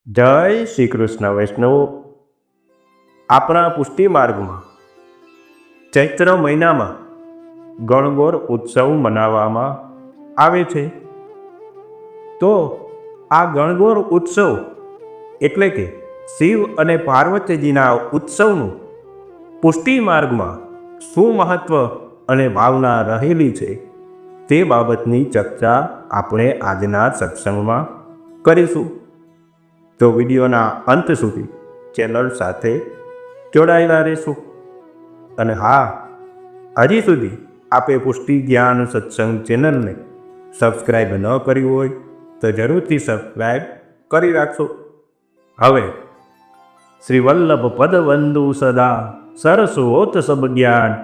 જય શ્રી કૃષ્ણ વૈષ્ણવ. આપણા પુષ્ટિ માર્ગમાં ચૈત્ર મહિનામાં ગણગોર ઉત્સવ મનાવવામાં આવે છે. તો આ ગણગોર ઉત્સવ એટલે કે શિવ અને પાર્વતીજીના ઉત્સવનું પુષ્ટિ માર્ગમાં શું મહત્વ અને ભાવના રહેલી છે તે બાબતની ચર્ચા આપણે આજના સત્સંગમાં કરીશું. તો વિડીયોના અંત સુધી ચેનલ સાથે જોડાયેલા રહેશું. અને હા, હજી સુધી આપે પુષ્ટિ જ્ઞાન સત્સંગ ચેનલને સબસ્ક્રાઈબ ન કરી હોય તો જરૂરથી સબસ્ક્રાઈબ કરી રાખશો. હવે શ્રી વલ્લભ પદવંદુ સદા સરસોત સબ જ્ઞાન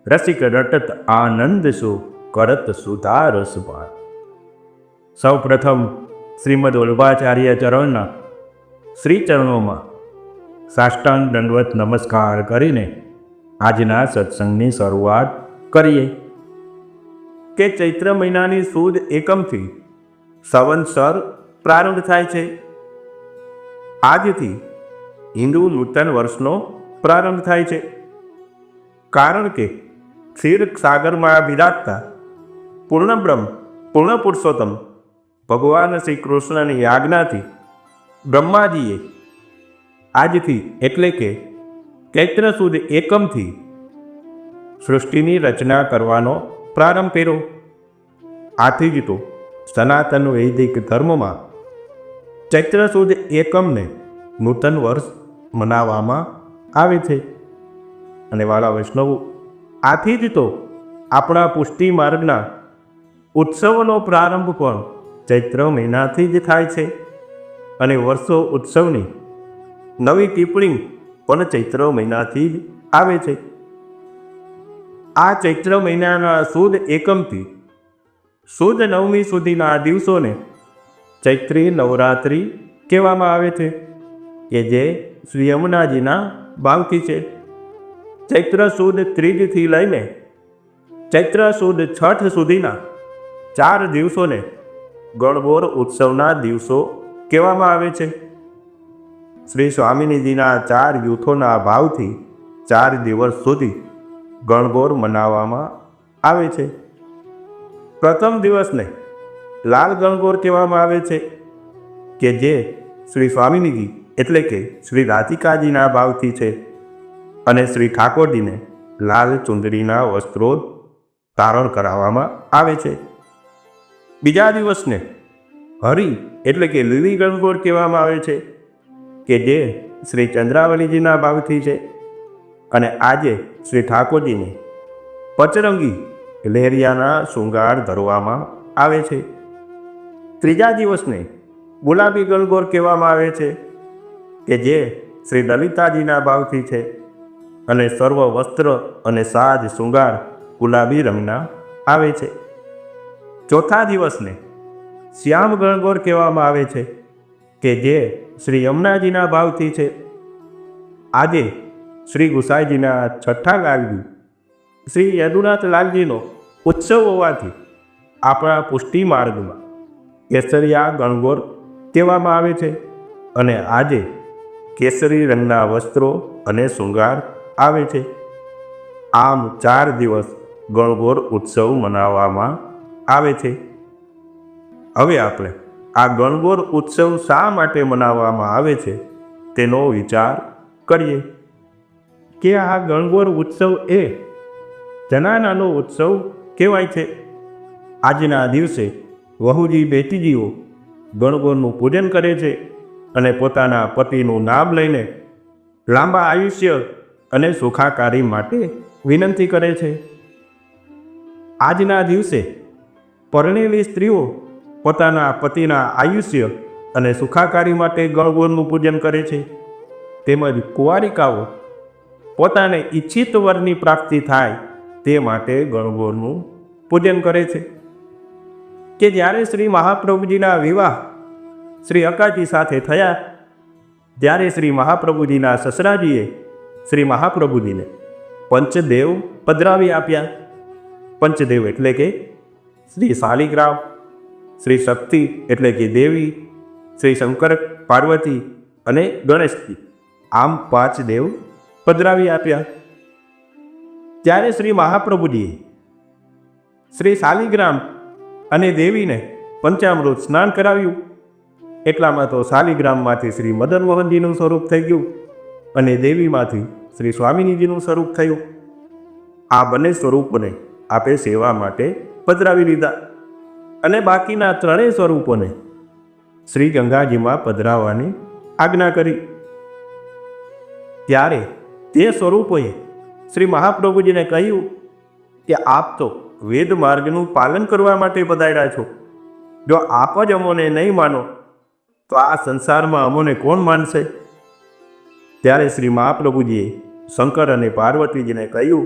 રસિક રટત આનંદ સો કરત સુધા રસપાન. સૌ પ્રથમ શ્રીમદ વલ્ભાચાર્ય ચરણના શ્રી ચરણોમાં સાષ્ટાંગ દંડવત નમસ્કાર કરીને આજના સત્સંગની શરૂઆત કરીએ. કે ચૈત્ર મહિનાની સુદ એકમથી સંવત્સર પ્રારંભ થાય છે. આજથી હિન્દુ નૂતન વર્ષનો પ્રારંભ થાય છે. કારણ કે ક્ષીર સાગરમાં બિરાજતા પૂર્ણ બ્રહ્મ પૂર્ણ પુરુષોત્તમ ભગવાન શ્રી કૃષ્ણની આજ્ઞાથી બ્રહ્માજીએ આજથી એટલે કે ચૈત્ર સુદ એકમથી સૃષ્ટિની રચના કરવાનો પ્રારંભ કર્યો. આથી જ તો સનાતન વૈદિક ધર્મમાં ચૈત્ર સુદ એકમને નૂતન વર્ષ મનાવવામાં આવે છે. અને વાલા વૈષ્ણવો, આથી જ તો આપણા પુષ્ટિ માર્ગના ઉત્સવનો પ્રારંભ પણ ચૈત્ર મહિનાથી જ થાય છે. અને વર્ષો ઉત્સવની નવી ટિપ્પણી પણ ચૈત્ર મહિનાથી જ આવે છે. આ ચૈત્ર મહિનાના સુદ એકમથી સુદ નવમી સુધીના દિવસોને ચૈત્રી નવરાત્રિ કહેવામાં આવે છે, કે જે શ્રી યમુનાજીના ભાવથી છે. ચૈત્ર સુદ ત્રીજથી લઈને ચૈત્ર સુદ છઠ સુધીના 4 દિવસોને ગણગોર ઉત્સવના દિવસો કહેવામાં આવે છે. શ્રી સ્વામિનીજીના 4 યુથોના ભાવથી 4 દિવસ સુધી ગણગોર મનાવવામાં આવે છે. પ્રથમ દિવસને લાલ ગણગોર કહેવામાં આવે છે, કે જે શ્રી સ્વામિનીજી એટલે કે શ્રી રાધિકાજીના ભાવથી છે. અને શ્રી ઠાકોરજીને લાલ ચુંદડીના વસ્ત્રો ધારણ કરાવવામાં આવે છે. બીજા દિવસને હરિ એટલે કે લીલી ગણગોર કહેવામાં આવે છે, કે જે શ્રી ચંદ્રાવલીજીના ભાવથી છે. અને આજે શ્રી ઠાકોરજીને પચરંગી લહેરિયાના શૃંગાર ધરવામાં આવે છે. ત્રીજા દિવસને ગુલાબી ગણગોર કહેવામાં આવે છે, કે જે શ્રી લલિતાજીના ભાવથી છે. અને સર્વ વસ્ત્ર અને સાજ શૃંગાર ગુલાબી રંગના આવે છે. ચોથા દિવસને શ્યામ ગણગોર કહેવામાં આવે છે, કે જે શ્રી યમુનાજીના ભાવથી છે. આજે શ્રી ગુસાઈજીના છઠ્ઠા લાલજી શ્રી યદુનાથ લાલજીનો ઉત્સવ હોવાથી આપણા પુષ્ટિ માર્ગમાં કેસરિયા ગણગોર કહેવામાં આવે છે. અને આજે કેસરી રંગના વસ્ત્રો અને શૃંગાર આવે છે. આમ 4 દિવસ ગણગોર ઉત્સવ મનાવવામાં આવે છે. હવે આપણે આ ગણગોર ઉત્સવ શા માટે મનાવવામાં આવે છે તેનો વિચાર કરીએ. કે આ ગણગોર ઉત્સવ એ જનાનાનો ઉત્સવ કહેવાય છે. આજના દિવસે વહુજી બેટીજીઓ ગણગોરનું પૂજન કરે છે અને પોતાના પતિનું નામ લઈને લાંબા આયુષ્ય અને સુખાકારી માટે વિનંતી કરે છે. આજના દિવસે પરણેલી સ્ત્રીઓ પોતાના પતિના આયુષ્ય અને સુખાકારી માટે ગણગોરનું પૂજન કરે છે. તેમજ કુંવારિકાઓ પોતાને ઈચ્છિત વરની પ્રાપ્તિ થાય તે માટે ગણગોરનું પૂજન કરે છે. કે જ્યારે શ્રી મહાપ્રભુજીના વિવાહ શ્રી અકાજી સાથે થયા, ત્યારે શ્રી મહાપ્રભુજીના સસરાજીએ શ્રી મહાપ્રભુજીને પંચદેવ પધરાવી આપ્યા. પંચદેવ એટલે કે શ્રી શાલિગ્રામ, શ્રી શક્તિ એટલે કે દેવી, શ્રી શંકર પાર્વતી અને ગણેશજી, આમ 5 દેવ પધરાવી આપ્યા. ત્યારે શ્રી મહાપ્રભુજીએ શ્રી શાલિગ્રામ અને દેવીને પંચામૃત સ્નાન કરાવ્યું. એટલામાં તો શાલિગ્રામમાંથી શ્રી મદન મોહનજીનું સ્વરૂપ થઈ ગયું અને દેવીમાંથી શ્રી સ્વામિનીજીનું સ્વરૂપ થયું. આ બંને સ્વરૂપોને આપે સેવા માટે પધરાવી લીધા અને બાકીના 3 સ્વરૂપોને શ્રી ગંગાજીમાં પધરાવવાની આજ્ઞા કરી. ત્યારે તે સ્વરૂપોએ શ્રી મહાપ્રભુજીને કહ્યું કે આપ તો વેદ માર્ગનું પાલન કરવા માટે પધાર્યા છો. જો આપ જ અમોને નહીં માનો તો આ સંસારમાં અમોને કોણ માનશે? ત્યારે શ્રી મહાપ્રભુજીએ શંકર અને પાર્વતીજીને કહ્યું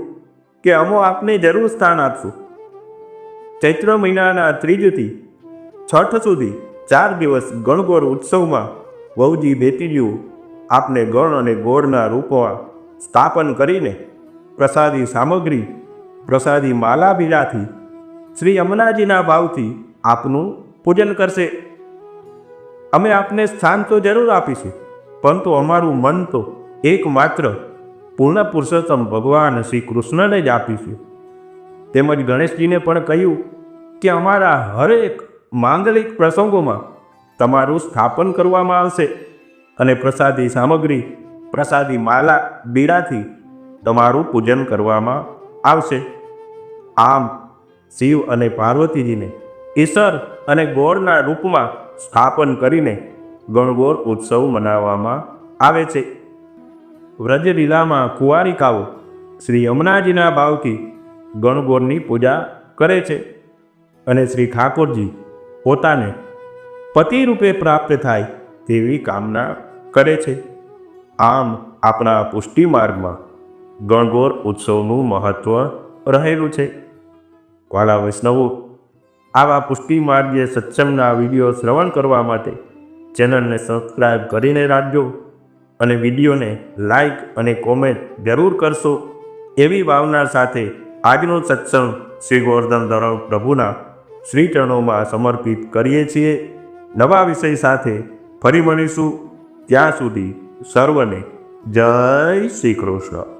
કે અમો આપને જરૂર સ્થાન આપશું. ચૈત્ર મહિનાના 3થી છઠ સુધી 4 દિવસ ગણગોર ઉત્સવમાં વહુજી બેટીજીઓ આપને ગણ અને ગોળના રૂપમાં સ્થાપન કરીને પ્રસાદી સામગ્રી, પ્રસાદી માલા બીજાથી શ્રી યમુનાજીના ભાવથી આપનું પૂજન કરશે. અમે આપને સ્થાન તો જરૂર આપીશું, પરંતુ અમારું મન તો એકમાત્ર પૂર્ણ પુરુષોત્તમ ભગવાન શ્રી કૃષ્ણને જ આપીશું. તેમજ ગણેશજીને પણ કહ્યું કે અમારા હરેક માંગલિક પ્રસંગોમાં તમારું સ્થાપન કરવામાં આવશે અને પ્રસાદી સામગ્રી, પ્રસાદી માલા બીડાથી તમારું પૂજન કરવામાં આવશે. આમ શિવ અને પાર્વતીજીને ઈશ્વર અને ગોળના રૂપમાં સ્થાપન કરીને ગણગોર ઉત્સવ મનાવવામાં આવે છે. વ્રજલીલામાં કુંવારિકાઓ શ્રી યમુનાજીના ભાવથી ગણગોરની પૂજા કરે છે અને શ્રી ઠાકોરજી પોતાને પતિ રૂપે પ્રાપ્ત થાય તેવી કામના કરે છે. આમ આપણા પુષ્ટિ માર્ગમાં ગણગોર ઉત્સવનું મહત્ત્વ રહેલું છે. વાલા વૈષ્ણવો, આવા પુષ્ટિ માર્ગીય સત્સંગના વિડીયો શ્રવણ કરવા માટે ચેનલને સબસ્ક્રાઈબ કરીને રાખજો અને વિડીયોને લાઈક અને કોમેન્ટ જરૂર કરશો એવી ભાવના સાથે આજનો સત્સંગ શ્રી ગોવર્ધન ધરણ પ્રભુના શ્રી ચરણોમાં સમર્પિત કરીએ છીએ. નવા વિષય સાથે ફરી મળીશું. ત્યાં સુધી સર્વને જય શ્રી કૃષ્ણ.